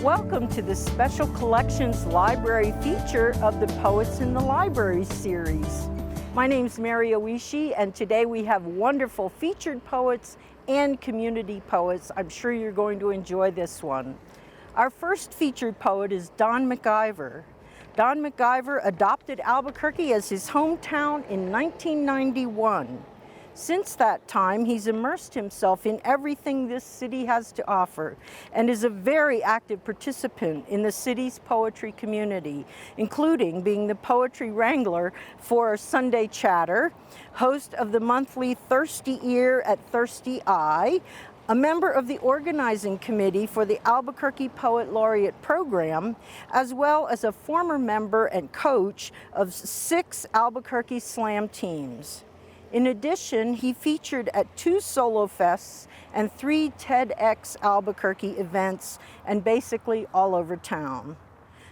Welcome to the Special Collections Library feature of the Poets in the Library series. My name's Mary Oishi, and today we have wonderful featured poets and community poets. I'm sure you're going to enjoy this one. Our first featured poet is Don Mciver. Don Mciver adopted Albuquerque as his hometown in 1991. Since that time, he's immersed himself in everything this city has to offer and is a very active participant in the city's poetry community, including being the poetry wrangler for Sunday Chatter, host of the monthly Thirsty Ear at Thirsty Eye, a member of the organizing committee for the Albuquerque Poet Laureate program, as well as a former member and coach of 6 Albuquerque Slam teams. In addition, he featured at 2 solo fests and 3 TEDx Albuquerque events, and basically all over town.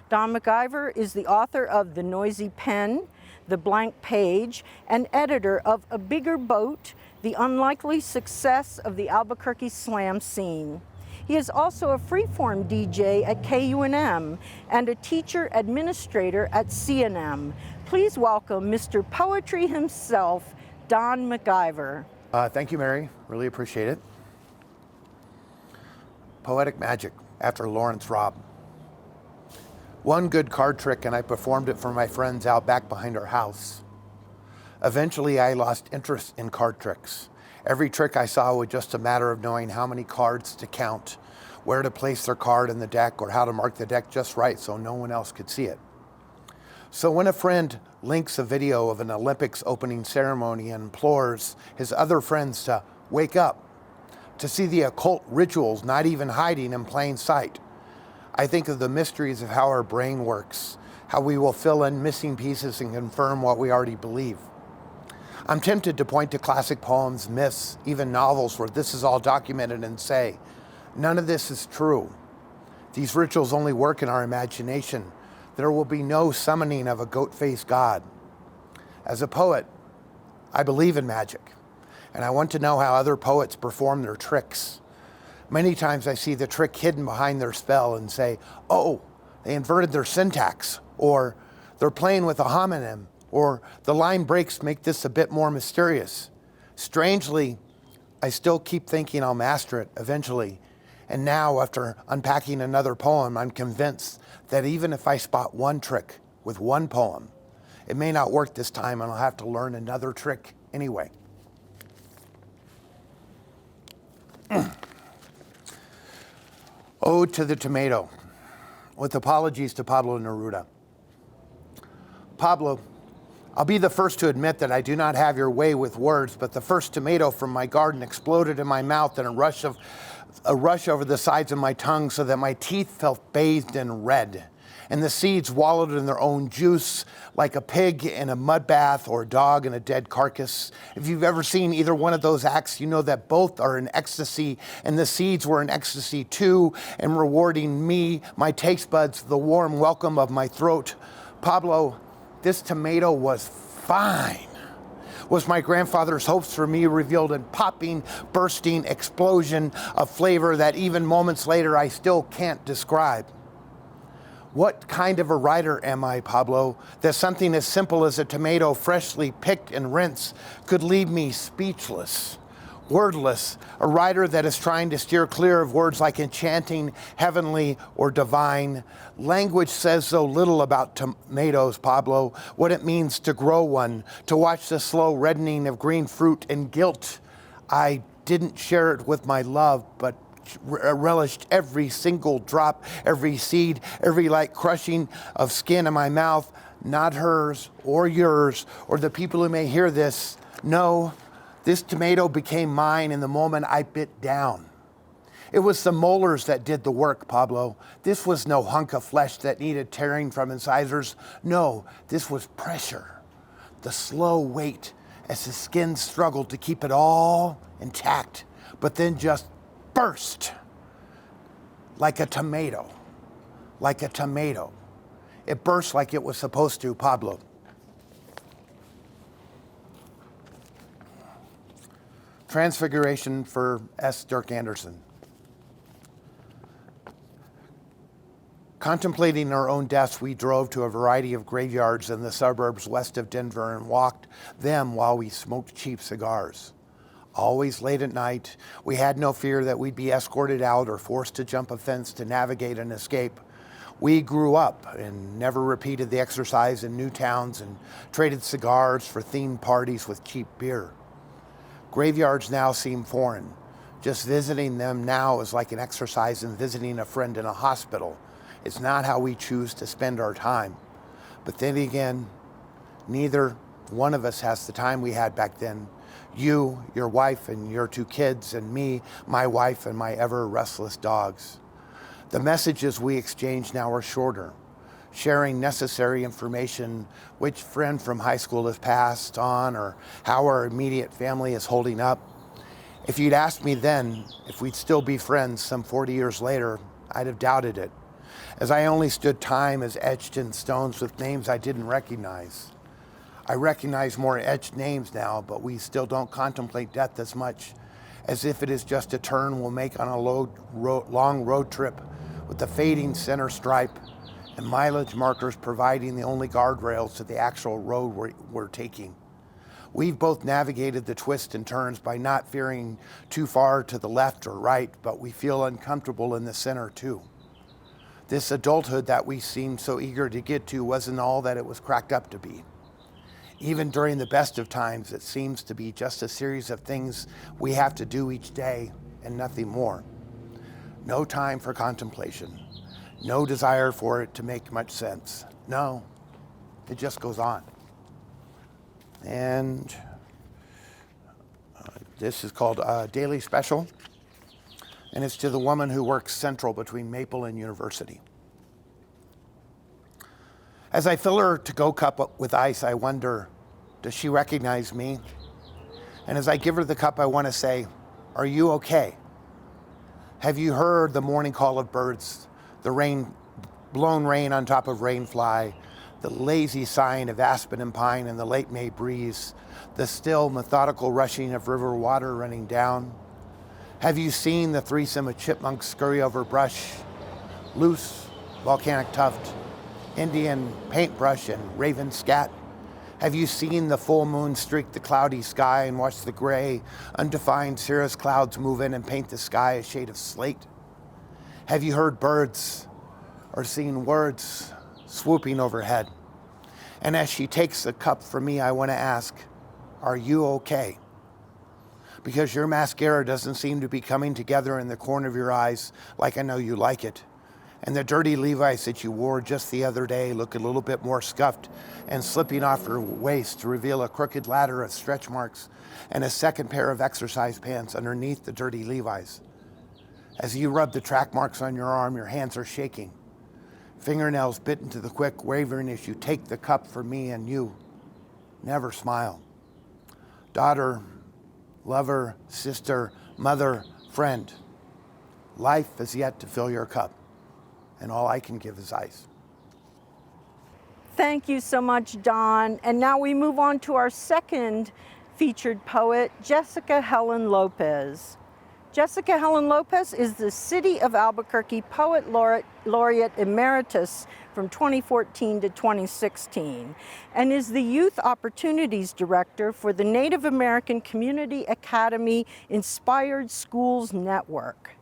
Don Mciver is the author of The Noisy Pen, The Blank Page, and editor of A Bigger Boat, The Unlikely Success of the Albuquerque Slam Scene. He is also a freeform DJ at KUNM and a teacher administrator at CNM. Please welcome Mr. Poetry himself, Don Mciver. Thank you, Mary. Really appreciate it. Poetic Magic, after Lawrence Robb. One good card trick, and I performed it for my friends out back behind our house. Eventually, I lost interest in card tricks. Every trick I saw was just a matter of knowing how many cards to count, where to place their card in the deck, or how to mark the deck just right so no one else could see it. So when a friend links a video of an Olympics opening ceremony and implores his other friends to wake up, to see the occult rituals not even hiding in plain sight, I think of the mysteries of how our brain works, how we will fill in missing pieces and confirm what we already believe. I'm tempted to point to classic poems, myths, even novels where this is all documented and say, none of this is true. These rituals only work in our imagination. There will be no summoning of a goat-faced god. As a poet, I believe in magic, and I want to know how other poets perform their tricks. Many times I see the trick hidden behind their spell and say, oh, they inverted their syntax, or they're playing with a homonym, or the line breaks make this a bit more mysterious. Strangely, I still keep thinking I'll master it eventually. And now, after unpacking another poem, I'm convinced that even if I spot one trick with one poem, it may not work this time and I'll have to learn another trick anyway. Ode to the Tomato, with apologies to Pablo Neruda. Pablo, I'll be the first to admit that I do not have your way with words, but the first tomato from my garden exploded in my mouth in a rush over the sides of my tongue so that my teeth felt bathed in red, and the seeds wallowed in their own juice like a pig in a mud bath or a dog in a dead carcass. If you've ever seen either one of those acts, you know that both are in ecstasy, and the seeds were in ecstasy too, and rewarding me, my taste buds, the warm welcome of my throat. Pablo, this tomato was fine. Was my grandfather's hopes for me revealed in popping, bursting explosion of flavor that even moments later I still can't describe. What kind of a writer am I, Pablo, that something as simple as a tomato freshly picked and rinsed could leave me speechless, wordless, a writer that is trying to steer clear of words like enchanting, heavenly, or divine. Language says so little about tomatoes, Pablo, what it means to grow one, to watch the slow reddening of green fruit and guilt. I didn't share it with my love, but relished every single drop, every seed, every light crushing of skin in my mouth, not hers or yours or the people who may hear this. No, this tomato became mine in the moment I bit down. It was the molars that did the work, Pablo. This was no hunk of flesh that needed tearing from incisors. No, this was pressure, the slow weight as the skin struggled to keep it all intact, but then just burst like a tomato, like a tomato. It burst like it was supposed to, Pablo. Transfiguration for S. Dirk Anderson. Contemplating our own deaths, we drove to a variety of graveyards in the suburbs west of Denver and walked them while we smoked cheap cigars. Always late at night, we had no fear that we'd be escorted out or forced to jump a fence to navigate and escape. We grew up and never repeated the exercise in new towns and traded cigars for themed parties with cheap beer. Graveyards now seem foreign. Just visiting them now is like an exercise in visiting a friend in a hospital. It's not how we choose to spend our time. But then again, neither one of us has the time we had back then. You, your wife, and your 2 kids, and me, my wife, and my ever restless dogs. The messages we exchange now are shorter, sharing necessary information, which friend from high school has passed on, or how our immediate family is holding up. If you'd asked me then if we'd still be friends some 40 years later, I'd have doubted it, as I only stood time as etched in stones with names I didn't recognize. I recognize more etched names now, but we still don't contemplate death as much, as if it is just a turn we'll make on a long road trip with the fading center stripe and mileage markers providing the only guardrails to the actual road we're taking. We've both navigated the twists and turns by not veering too far to the left or right, but we feel uncomfortable in the center too. This adulthood that we seemed so eager to get to wasn't all that it was cracked up to be. Even during the best of times, it seems to be just a series of things we have to do each day and nothing more. No time for contemplation. No desire for it to make much sense. No, it just goes on. And this is called a Daily Special, and it's to the woman who works central between Maple and University. As I fill her to-go cup with ice, I wonder, does she recognize me? And as I give her the cup, I want to say, are you okay? Have you heard the morning call of birds, the blown rain on top of rainfly, the lazy sighing of aspen and pine in the late May breeze, the still methodical rushing of river water running down? Have you seen the threesome of chipmunks scurry over brush, loose volcanic tuft, Indian paintbrush, and raven scat? Have you seen the full moon streak the cloudy sky and watch the gray, undefined cirrus clouds move in and paint the sky a shade of slate? Have you heard birds or seen words swooping overhead? And as she takes the cup from me, I want to ask, are you okay? Because your mascara doesn't seem to be coming together in the corner of your eyes like I know you like it. And the dirty Levi's that you wore just the other day look a little bit more scuffed and slipping off your waist to reveal a crooked ladder of stretch marks and a second pair of exercise pants underneath the dirty Levi's. As you rub the track marks on your arm, your hands are shaking. Fingernails bit into the quick, wavering as you take the cup for me, and you never smile. Daughter, lover, sister, mother, friend, life has yet to fill your cup, and all I can give is ice. Thank you so much, Don. And now we move on to our second featured poet, Jessica Helen Lopez. Jessica Helen Lopez is the City of Albuquerque Poet Laureate Emeritus from 2014 to 2016 and is the Youth Opportunities Director for the Native American Community Academy Inspired Schools Network.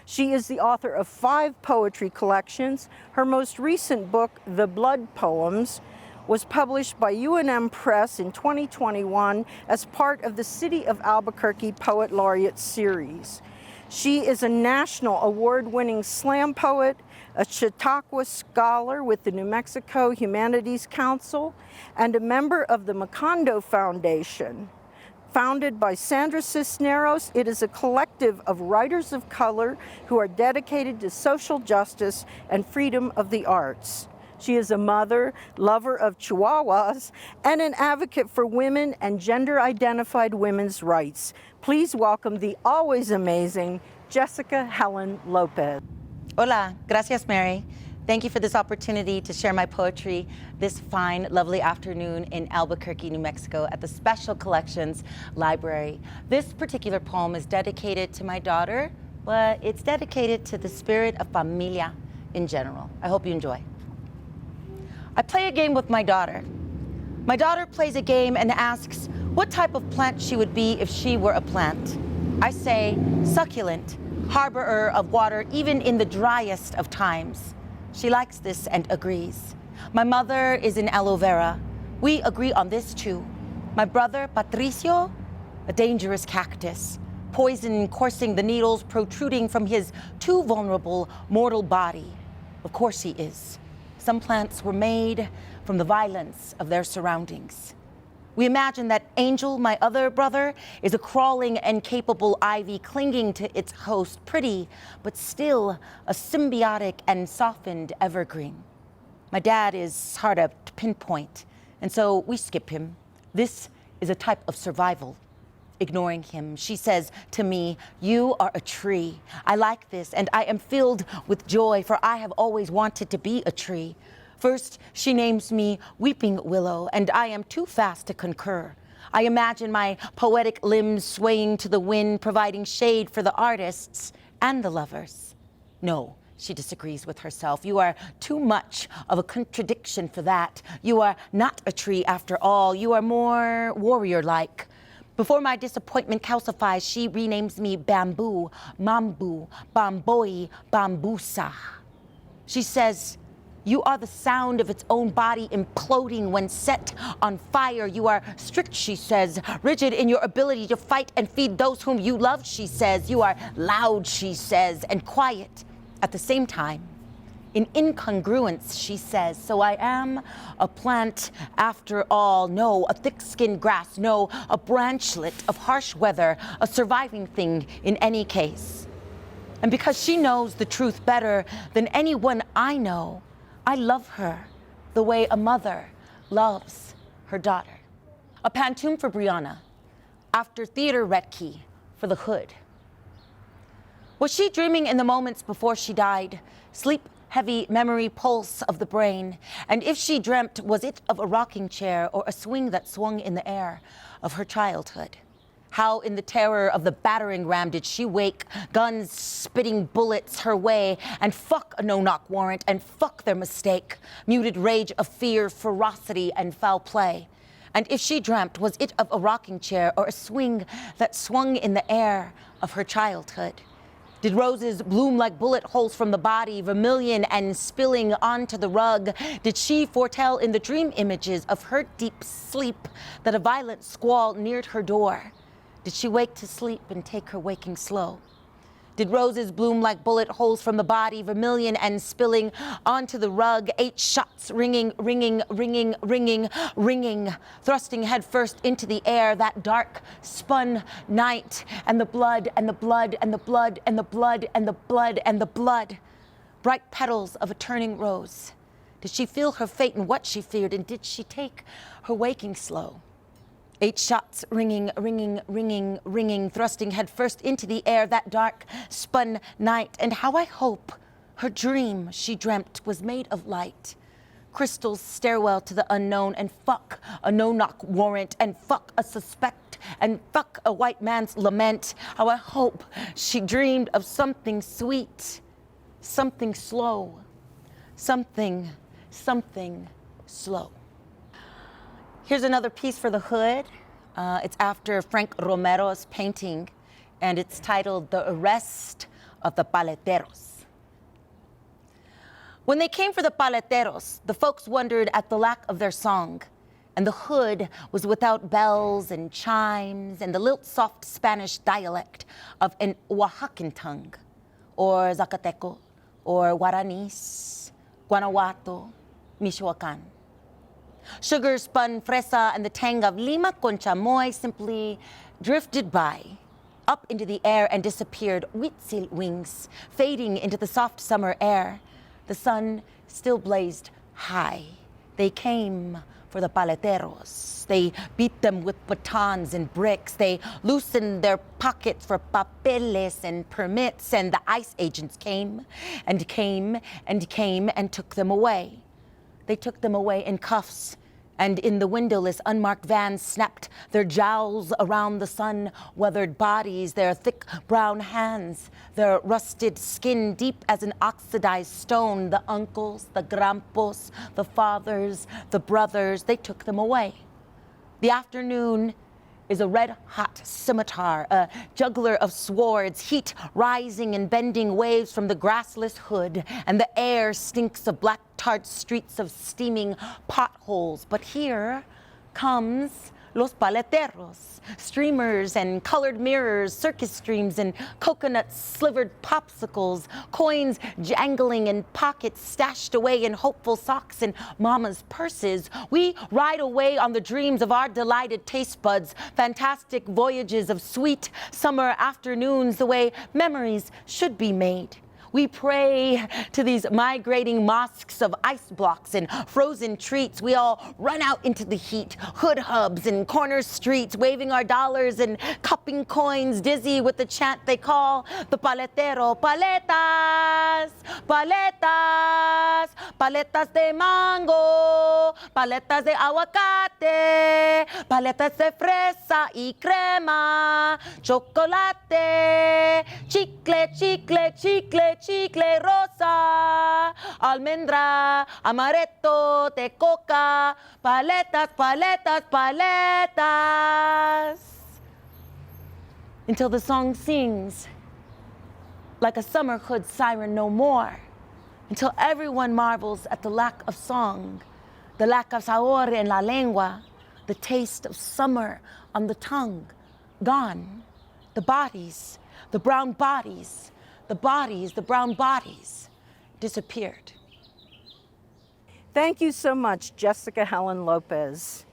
She is the author of 5 poetry collections. Her most recent book, The Blood Poems, was published by UNM Press in 2021 as part of the City of Albuquerque Poet Laureate series. She is a national award-winning slam poet, a Chautauqua Scholar with the New Mexico Humanities Council, and a member of the Macondo Foundation. Founded by Sandra Cisneros, it is a collective of writers of color who are dedicated to social justice and freedom of the arts. She is a mother, lover of Chihuahuas, and an advocate for women and gender-identified women's rights. Please welcome the always amazing Jessica Helen Lopez. Hola, gracias, Mary. Thank you for this opportunity to share my poetry this fine, lovely afternoon in Albuquerque, New Mexico at the Special Collections Library. This particular poem is dedicated to my daughter, but it's dedicated to the spirit of familia, in general. I hope you enjoy. I play a game with my daughter. My daughter plays a game and asks what type of plant she would be if she were a plant. I say, succulent, harborer of water even in the driest of times. She likes this and agrees. My mother is in aloe vera. We agree on this too. My brother, Patricio, a dangerous cactus, poison coursing the needles protruding from his too vulnerable mortal body. Of course he is. Some plants were made from the violence of their surroundings. We imagine that Angel, my other brother, is a crawling and capable ivy clinging to its host, pretty, but still a symbiotic and softened evergreen. My dad is hard to pinpoint, and so we skip him. This is a type of survival. Ignoring him, she says to me, "You are a tree. I like this, and I am filled with joy, for I have always wanted to be a tree." First, she names me Weeping Willow, and I am too fast to concur. I imagine my poetic limbs swaying to the wind, providing shade for the artists and the lovers. No, she disagrees with herself. You are too much of a contradiction for that. You are not a tree after all. You are more warrior-like. Before my disappointment calcifies, she renames me Bamboo, Mambu, Bamboi, Bambusa. She says, "You are the sound of its own body imploding when set on fire. You are strict," she says, "rigid in your ability to fight and feed those whom you love," she says. "You are loud," she says, "and quiet at the same time." In incongruence, she says, "So I am a plant after all. No, a thick-skinned grass. No, a branchlet of harsh weather, a surviving thing in any case." And because she knows the truth better than anyone I know, I love her the way a mother loves her daughter. A pantoum for Brianna, after theater Retke for the Hood. Was she dreaming in the moments before she died? Sleep-heavy memory pulse of the brain. And if she dreamt, was it of a rocking chair or a swing that swung in the air of her childhood? How in the terror of the battering ram did she wake, guns spitting bullets her way, and fuck a no-knock warrant, and fuck their mistake, muted rage of fear, ferocity, and foul play? And if she dreamt, was it of a rocking chair or a swing that swung in the air of her childhood? Did roses bloom like bullet holes from the body, vermilion and spilling onto the rug? Did she foretell in the dream images of her deep sleep that a violent squall neared her door? Did she wake to sleep and take her waking slow? Did roses bloom like bullet holes from the body, vermilion and spilling onto the rug? 8 shots ringing, ringing, ringing, ringing, ringing, thrusting headfirst into the air, that dark spun night, and the blood, and the blood, and the blood, and the blood, and the blood, and the blood. Bright petals of a turning rose. Did she feel her fate and what she feared, and did she take her waking slow? 8 shots ringing, ringing, ringing, ringing, thrusting headfirst into the air, that dark spun night. And how I hope her dream she dreamt was made of light. Crystal's stairwell to the unknown, and fuck a no-knock warrant, and fuck a suspect, and fuck a white man's lament. How I hope she dreamed of something sweet, something slow, something slow. Here's another piece for the Hood. It's after Frank Romero's painting, and it's titled "The Arrest of the Paleteros." When they came for the Paleteros, the folks wondered at the lack of their song, and the Hood was without bells and chimes and the lilt soft Spanish dialect of an Oaxacan tongue, or Zacateco, or Guaranis, Guanajuato, Michoacan. Sugar spun fresa and the tang of Lima con chamoy simply drifted by, up into the air and disappeared, huitzil wings, fading into the soft summer air. The sun still blazed high. They came for the Paleteros. They beat them with batons and bricks. They loosened their pockets for papeles and permits, and the ICE agents came and came and came and took them away. They took them away in cuffs And in the windowless, unmarked vans snapped their jowls around the sun-weathered bodies, their thick brown hands, their rusted skin deep as an oxidized stone. The uncles, the grampos, the fathers, the brothers, they took them away. The afternoon is a red-hot scimitar, a juggler of swords, heat rising and bending waves from the grassless hood, and the air stinks of black tart streets of steaming potholes. But here comes Los Paleteros, streamers and colored mirrors, circus streams and coconut-slivered popsicles, coins jangling in pockets stashed away in hopeful socks and mama's purses. We ride away on the dreams of our delighted taste buds, fantastic voyages of sweet summer afternoons, the way memories should be made. We pray to these migrating mosques of ice blocks and frozen treats. We all run out into the heat, hood hubs and corner streets, waving our dollars and cupping coins, dizzy with the chant they call the paletero. Paletas, paletas, paletas de mango, paletas de aguacate, paletas de fresa y crema, chocolate, chicle, chicle, chicle, chicle rosa, almendra, amaretto, de coca, paletas, paletas, paletas. Until the song sings like a summer hood siren no more. Until everyone marvels at the lack of song, the lack of sabor en la lengua, the taste of summer on the tongue. Gone. The bodies, the brown bodies, the bodies, the brown bodies, disappeared. Thank you so much, Jessica Helen Lopez.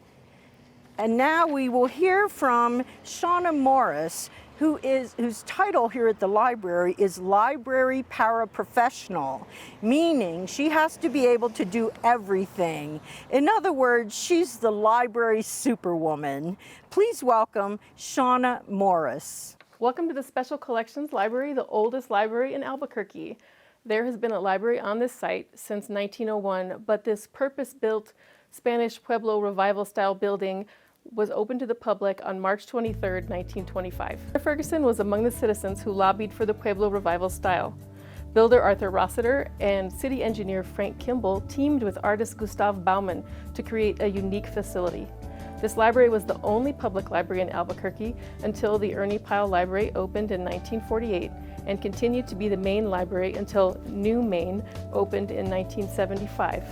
And now we will hear from Shauna Morris, whose title here at the library is Library Paraprofessional, meaning she has to be able to do everything. In other words, she's the library superwoman. Please welcome Shauna Morris. Welcome to the Special Collections Library, the oldest library in Albuquerque. There has been a library on this site since 1901, but this purpose-built Spanish Pueblo Revival-style building was opened to the public on March 23, 1925. Ferguson was among the citizens who lobbied for the Pueblo Revival style. Builder Arthur Rossiter and city engineer Frank Kimball teamed with artist Gustav Baumann to create a unique facility. This library was the only public library in Albuquerque until the Ernie Pyle Library opened in 1948 and continued to be the main library until New Main opened in 1975.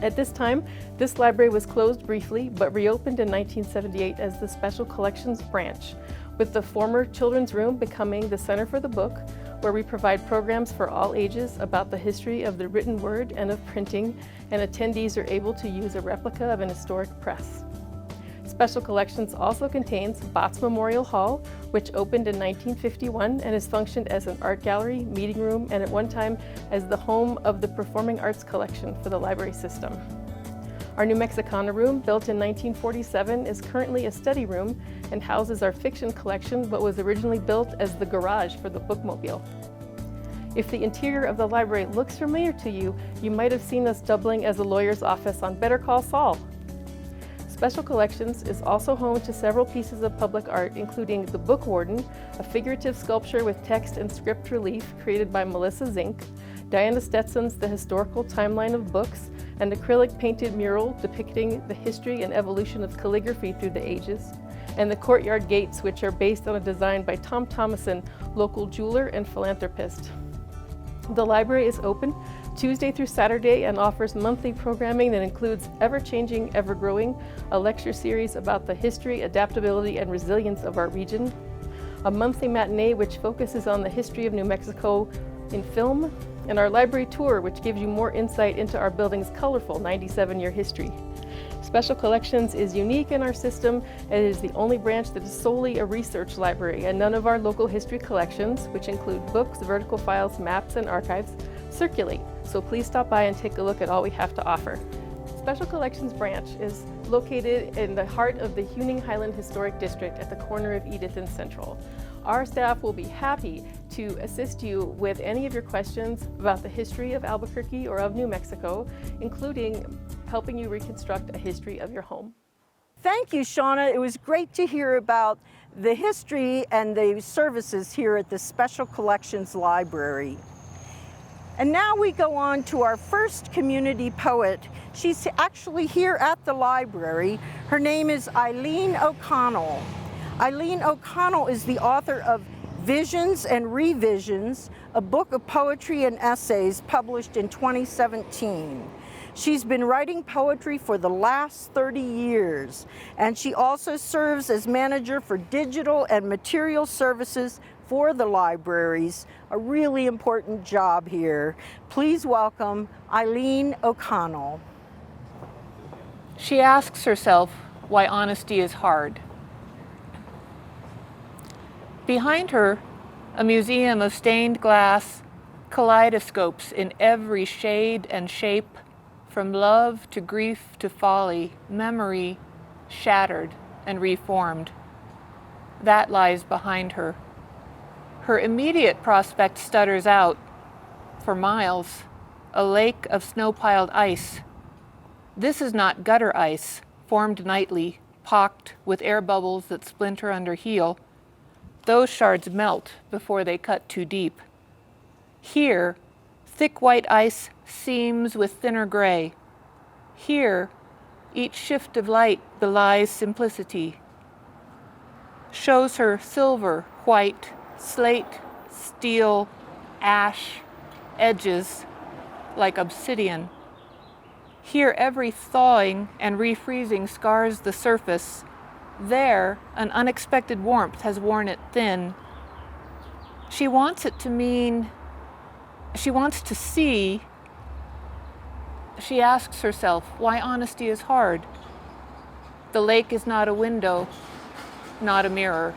At this time, this library was closed briefly but reopened in 1978 as the Special Collections branch, with the former children's room becoming the Center for the Book, where we provide programs for all ages about the history of the written word and of printing, and attendees are able to use a replica of an historic press. Special Collections also contains Botts Memorial Hall, which opened in 1951 and has functioned as an art gallery, meeting room, and at one time as the home of the Performing Arts Collection for the library system. Our New Mexicana room, built in 1947, is currently a study room and houses our fiction collection, but was originally built as the garage for the bookmobile. If the interior of the library looks familiar to you, you might have seen us doubling as a lawyer's office on Better Call Saul. Special Collections is also home to several pieces of public art, including the Book Warden, a figurative sculpture with text and script relief created by Melissa Zink, Diana Stetson's The Historical Timeline of Books, an acrylic painted mural depicting the history and evolution of calligraphy through the ages, and the courtyard gates, which are based on a design by Tom Thomason, local jeweler and philanthropist. The library is open Tuesday through Saturday and offers monthly programming that includes Ever-Changing, Ever-Growing, a lecture series about the history, adaptability, and resilience of our region, a monthly matinee which focuses on the history of New Mexico in film, and our library tour, which gives you more insight into our building's colorful 97-year history. Special Collections is unique in our system and it is the only branch that is solely a research library, and none of our local history collections, which include books, vertical files, maps, and archives, circulate. So please stop by and take a look at all we have to offer. Special Collections branch is located in the heart of the Huning Highland Historic District at the corner of Edith and Central. Our staff will be happy to assist you with any of your questions about the history of Albuquerque or of New Mexico, including helping you reconstruct a history of your home. Thank you, Shauna. It was great to hear about the history and the services here at the Special Collections Library. And now we go on to our first community poet. She's actually here at the library. Her name is Eileen O'Connell. Eileen O'Connell is the author of Visions and Revisions, a book of poetry and essays published in 2017. She's been writing poetry for the last 30 years, and she also serves as manager for digital and material services for the libraries, a really important job here. Please welcome Eileen O'Connell. She asks herself why honesty is hard. Behind her, a museum of stained glass, kaleidoscopes in every shade and shape, from love to grief to folly, memory shattered and reformed. That lies behind her. Her immediate prospect stutters out. For miles, a lake of snow-piled ice. This is not gutter ice, formed nightly, pocked with air bubbles that splinter under heel. Those shards melt before they cut too deep. Here, thick white ice seams with thinner gray. Here, each shift of light belies simplicity. Shows her silver, white, slate, steel, ash, edges, like obsidian. Here every thawing and refreezing scars the surface. There, an unexpected warmth has worn it thin. She wants it to mean, she wants to see. She asks herself why honesty is hard. The lake is not a window, not a mirror.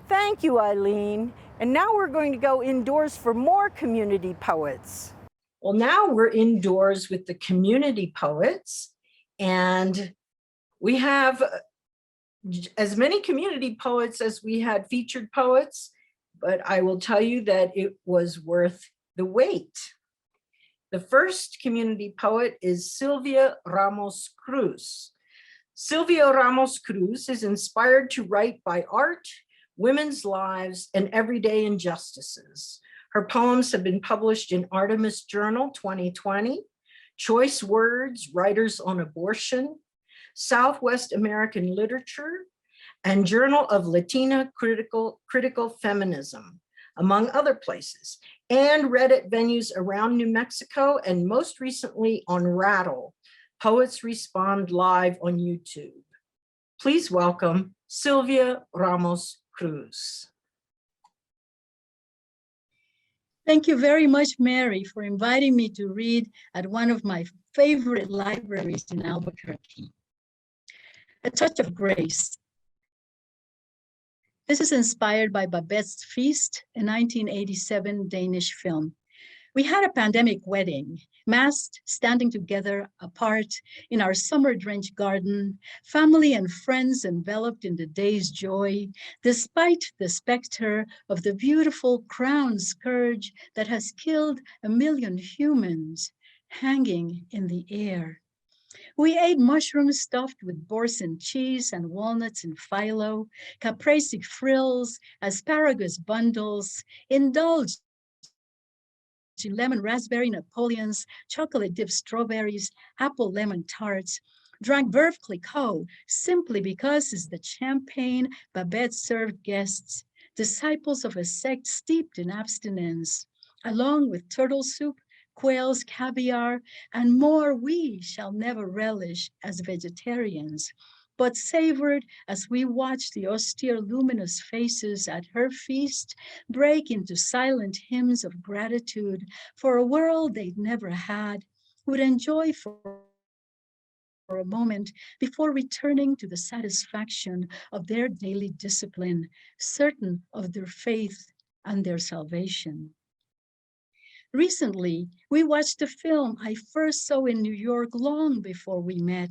Thank you, Eileen. And now we're going to go indoors for more community poets. Well, now we're indoors with the community poets, and we have as many community poets as we had featured poets, but I will tell you that it was worth the wait. The first community poet is Sylvia Ramos Cruz. Sylvia Ramos Cruz is inspired to write by art, women's lives, and everyday injustices. Her poems have been published in Artemis Journal 2020, Choice Words, Writers on Abortion, Southwest American Literature, and Journal of Latina Critical Feminism, among other places, and read at venues around New Mexico, and most recently on Rattle, Poets Respond Live on YouTube. Please welcome Sylvia Ramos Cruz. Thank you very much, Mary, for inviting me to read at one of my favorite libraries in Albuquerque. A Touch of Grace. This is inspired by Babette's Feast, a 1987 Danish film. We had a pandemic wedding, masked, standing together apart in our summer-drenched garden, family and friends enveloped in the day's joy, despite the specter of the beautiful crown scourge that has killed 1 million humans hanging in the air. We ate mushrooms stuffed with boursin cheese and walnuts in phyllo, caprese frills, asparagus bundles, indulged in lemon raspberry Napoleons, chocolate dipped strawberries, apple lemon tarts, drank Veuve Clicquot simply because it's the champagne Babette served guests, disciples of a sect steeped in abstinence, along with turtle soup, quails, caviar, and more we shall never relish as vegetarians, but savored as we watch the austere luminous faces at her feast break into silent hymns of gratitude for a world they'd never had, would enjoy for a moment before returning to the satisfaction of their daily discipline, certain of their faith and their salvation. Recently, we watched a film I first saw in New York long before we met,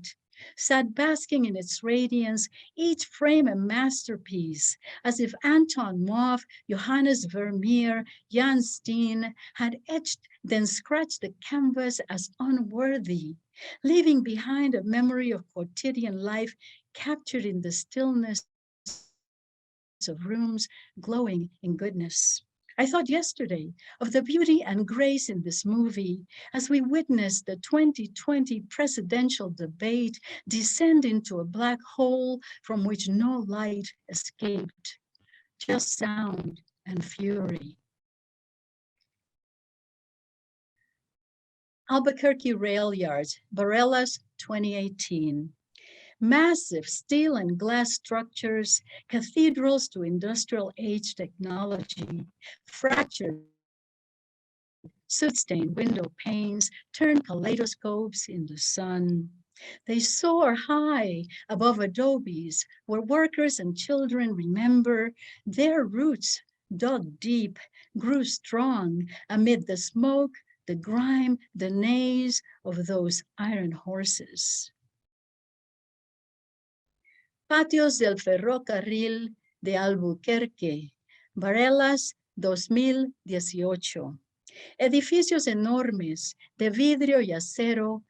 sat basking in its radiance, each frame a masterpiece, as if Anton Mauve, Johannes Vermeer, Jan Steen had etched, then scratched the canvas as unworthy, leaving behind a memory of quotidian life captured in the stillness of rooms glowing in goodness. I thought yesterday of the beauty and grace in this movie as we witnessed the 2020 presidential debate descend into a black hole from which no light escaped, just sound and fury. Albuquerque Rail Yards, Barelas, 2018. Massive steel and glass structures, cathedrals to industrial age technology, fractured, soot-stained window panes turn kaleidoscopes in the sun. They soar high above adobes where workers and children remember their roots dug deep, grew strong amid the smoke, the grime, the neighs of those iron horses. Patios del Ferrocarril de Albuquerque, Barelas 2018. Edificios enormes de vidrio y acero,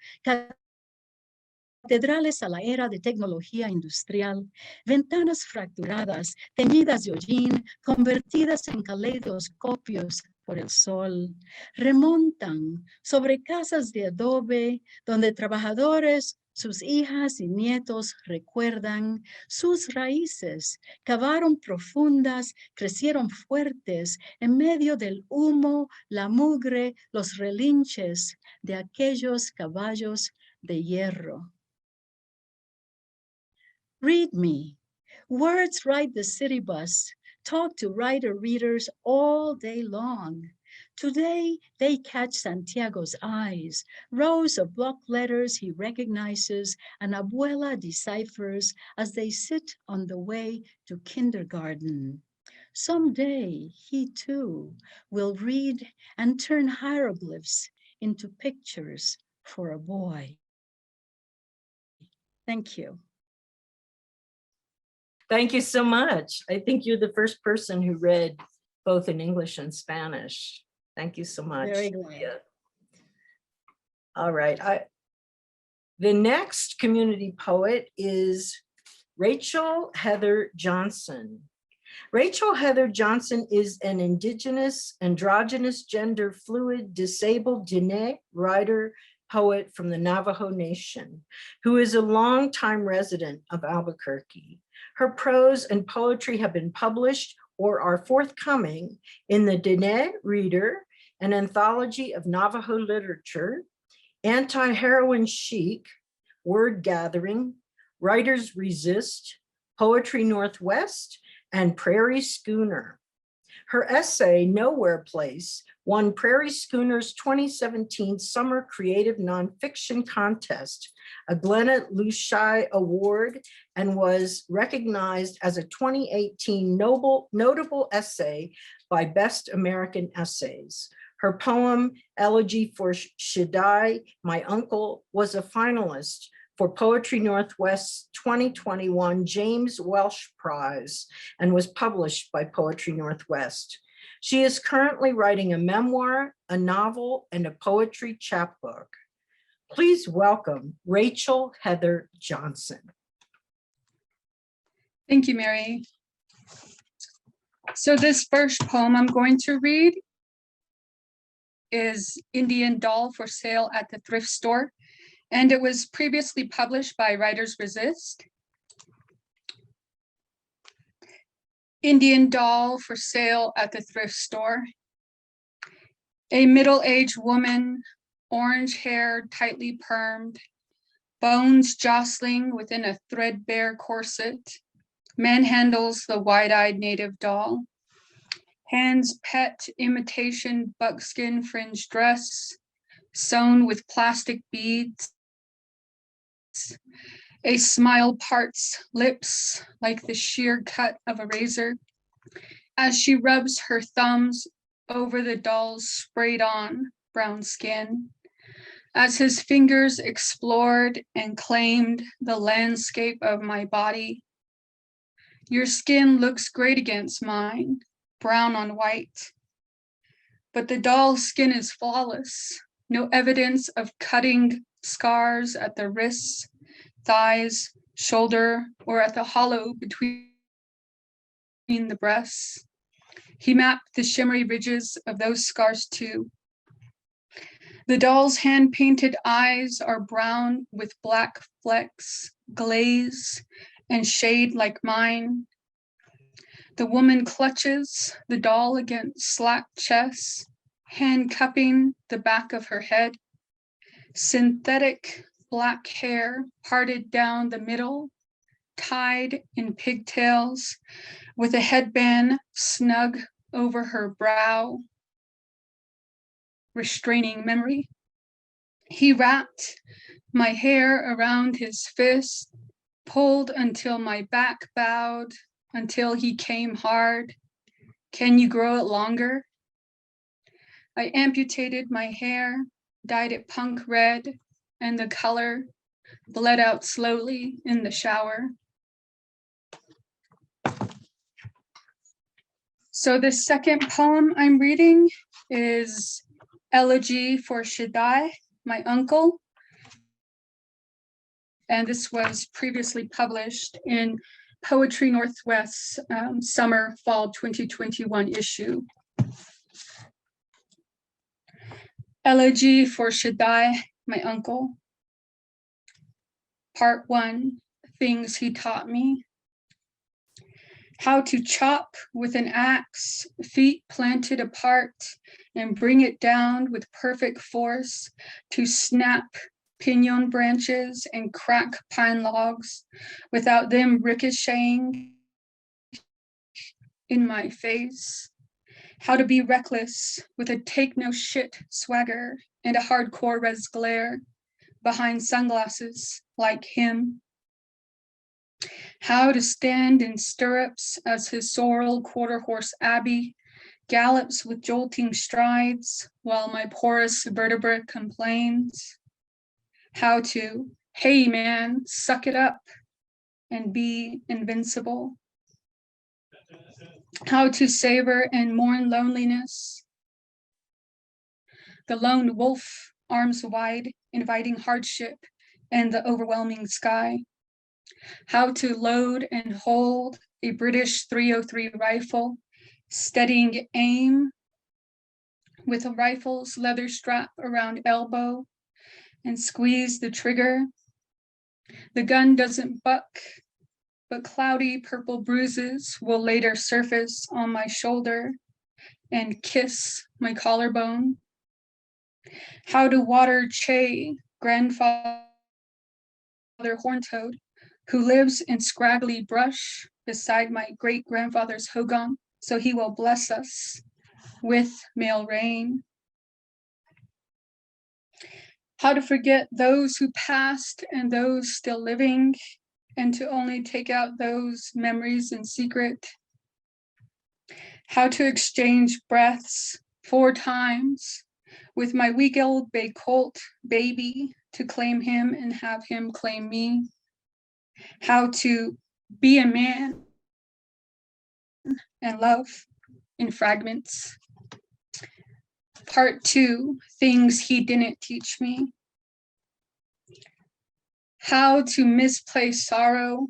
catedrales a la era de tecnología industrial, ventanas fracturadas, teñidas de hollín, convertidas en caleidoscopios por el sol, remontan sobre casas de adobe donde trabajadores, sus hijas y nietos recuerdan sus raíces, cavaron profundas, crecieron fuertes en medio del humo, la mugre, los relinches de aquellos caballos de hierro. Read me. Words ride the city bus, talk to writer-readers all day long. Today, they catch Santiago's eyes, rows of block letters he recognizes and Abuela deciphers as they sit on the way to kindergarten. Someday, he too will read and turn hieroglyphs into pictures for a boy. Thank you. Thank you so much. I think you're the first person who read both in English and Spanish. Thank you so much. Very glad. All right. The next community poet is Rachel Heather Johnson. Rachel Heather Johnson is an indigenous, androgynous, gender fluid, disabled Diné writer, poet from the Navajo Nation, who is a longtime resident of Albuquerque. Her prose and poetry have been published or are forthcoming in the Diné Reader, an anthology of Navajo literature, Anti-Heroin Chic, Word Gathering, Writers Resist, Poetry Northwest, and Prairie Schooner. Her essay, Nowhere Place, won Prairie Schooner's 2017 Summer Creative Nonfiction Contest, a Glenna Lushai Award, and was recognized as a 2018 notable essay by Best American Essays. Her poem, Elegy for Shiddai, My Uncle, was a finalist for Poetry Northwest's 2021 James Welsh Prize and was published by Poetry Northwest. She is currently writing a memoir, a novel, and a poetry chapbook. Please welcome Rachel Heather Johnson. Thank you, Mary. So this first poem I'm going to read is Indian Doll for Sale at the Thrift Store, and it was previously published by Writers Resist. Indian Doll for Sale at the Thrift Store. A middle-aged woman, orange hair tightly permed, bones jostling within a threadbare corset, manhandles the wide-eyed native doll. Hands pet imitation buckskin fringe dress, sewn with plastic beads. A smile parts lips like the sheer cut of a razor as she rubs her thumbs over the doll's sprayed on brown skin. As his fingers explored and claimed the landscape of my body. Your skin looks great against mine, brown on white. But the doll's skin is flawless, no evidence of cutting scars at the wrists, thighs, shoulder, or at the hollow between the breasts. He mapped the shimmery ridges of those scars too. The doll's hand-painted eyes are brown with black flecks, glaze, and shade like mine. The woman clutches the doll against slack chest, hand cupping the back of her head. Synthetic black hair parted down the middle, tied in pigtails, with a headband snug over her brow, restraining memory. He wrapped my hair around his fist, pulled until my back bowed, until he came hard. Can you grow it longer? I amputated my hair, dyed it punk red, and the color bled out slowly in the shower. So the second poem I'm reading is Elegy for Shiddai, my uncle. And this was previously published in Poetry Northwest's summer-fall 2021 issue. Elegy for Shiddai, my uncle. Part 1, Things He Taught Me. How to chop with an axe, feet planted apart, and bring it down with perfect force to snap pinon branches and crack pine logs without them ricocheting in my face. How to be reckless with a take no shit swagger and a hardcore res glare behind sunglasses like him. How to stand in stirrups as his sorrel quarter horse Abby gallops with jolting strides while my porous vertebra complains. How to, hey man, suck it up and be invincible. How to savor and mourn loneliness. The lone wolf, arms wide, inviting hardship and the overwhelming sky. How to load and hold a British .303 rifle, steadying aim with a rifle's leather strap around elbow and squeeze the trigger. The gun doesn't buck, but cloudy purple bruises will later surface on my shoulder and kiss my collarbone. How to water Che, grandfather horntoad, who lives in scraggly brush beside my great-grandfather's hogan, so he will bless us with male rain. How to forget those who passed and those still living, and to only take out those memories in secret. How to exchange breaths 4 times with my week-old bay colt baby to claim him and have him claim me. How to be a man and love in fragments. Part 2, Things He Didn't Teach Me. How to misplace sorrow.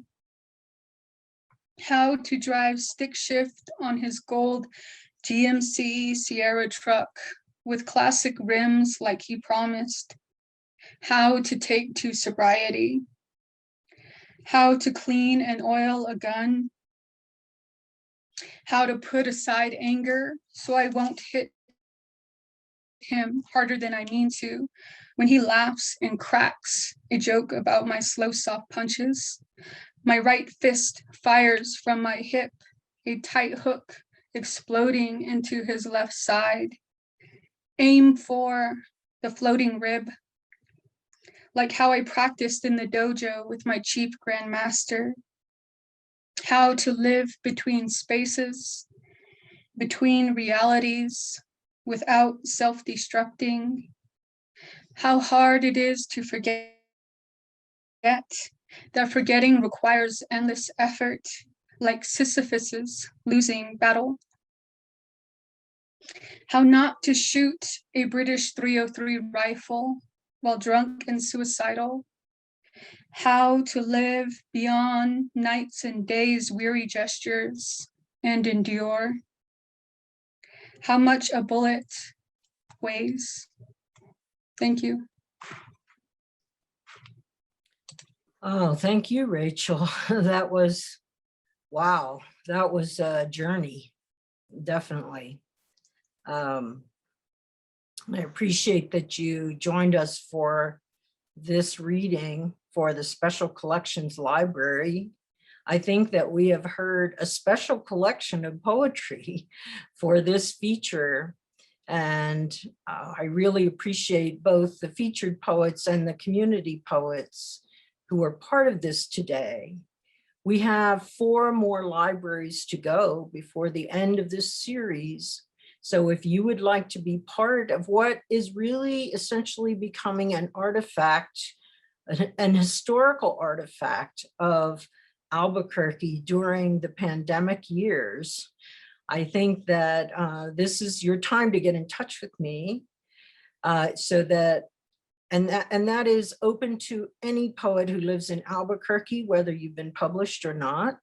How to drive stick shift on his gold GMC Sierra truck with classic rims like he promised. How to take to sobriety. How to clean and oil a gun. How to put aside anger so I won't hit him harder than I mean to when he laughs and cracks a joke about my slow soft punches. My right fist fires from my hip, a tight hook exploding into his left side. Aim for the floating rib, like how I practiced in the dojo with my chief grandmaster. How to live between spaces, between realities, without self-destructing. How hard it is to forget, that forgetting requires endless effort, like Sisyphus's losing battle. How not to shoot a British .303 rifle while drunk and suicidal. How to live beyond nights and days' weary gestures and endure. How much a bullet weighs. Thank you. Oh, thank you, Rachel. That was, wow, that was a journey, definitely. I appreciate that you joined us for this reading for the Special Collections Library. I think that we have heard a special collection of poetry for this feature. And I really appreciate both the featured poets and the community poets who are part of this today. We have 4 more libraries to go before the end of this series. So if you would like to be part of what is really essentially becoming an artifact, an historical artifact of Albuquerque during the pandemic years, I think that this is your time to get in touch with me, so that, and that is open to any poet who lives in Albuquerque, whether you've been published or not,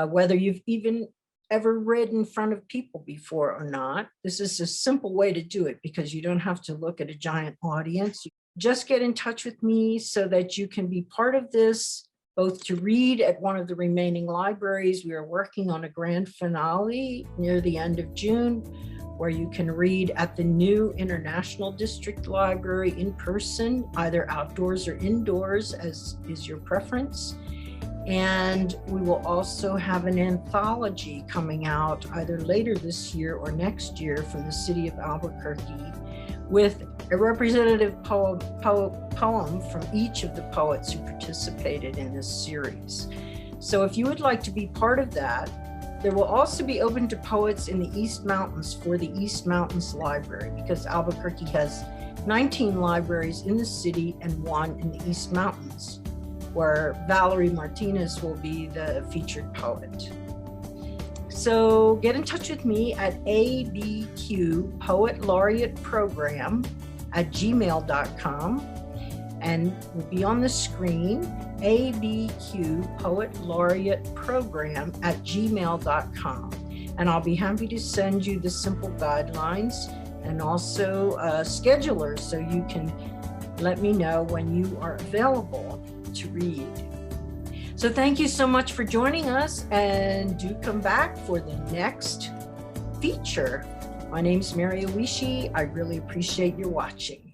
whether you've even ever read in front of people before or not. This is a simple way to do it because you don't have to look at a giant audience. Just get in touch with me so that you can be part of this, both to read at one of the remaining libraries. We are working on a grand finale near the end of June, where you can read at the new International District Library in person, either outdoors or indoors, as is your preference. And we will also have an anthology coming out either later this year or next year from the city of Albuquerque, with a representative poem from each of the poets who participated in this series. So if you would like to be part of that, there will also be open to poets in the East Mountains for the East Mountains Library, because Albuquerque has 19 libraries in the city and 1 in the East Mountains, where Valerie Martinez will be the featured poet. So get in touch with me at ABQ Poet Laureate Program at gmail.com, and will be on the screen, ABQ Poet Laureate Program at gmail.com. And I'll be happy to send you the simple guidelines and also schedulers, so you can let me know when you are available to read. So thank you so much for joining us, and do come back for the next feature. My name's Oishi. I really appreciate your watching.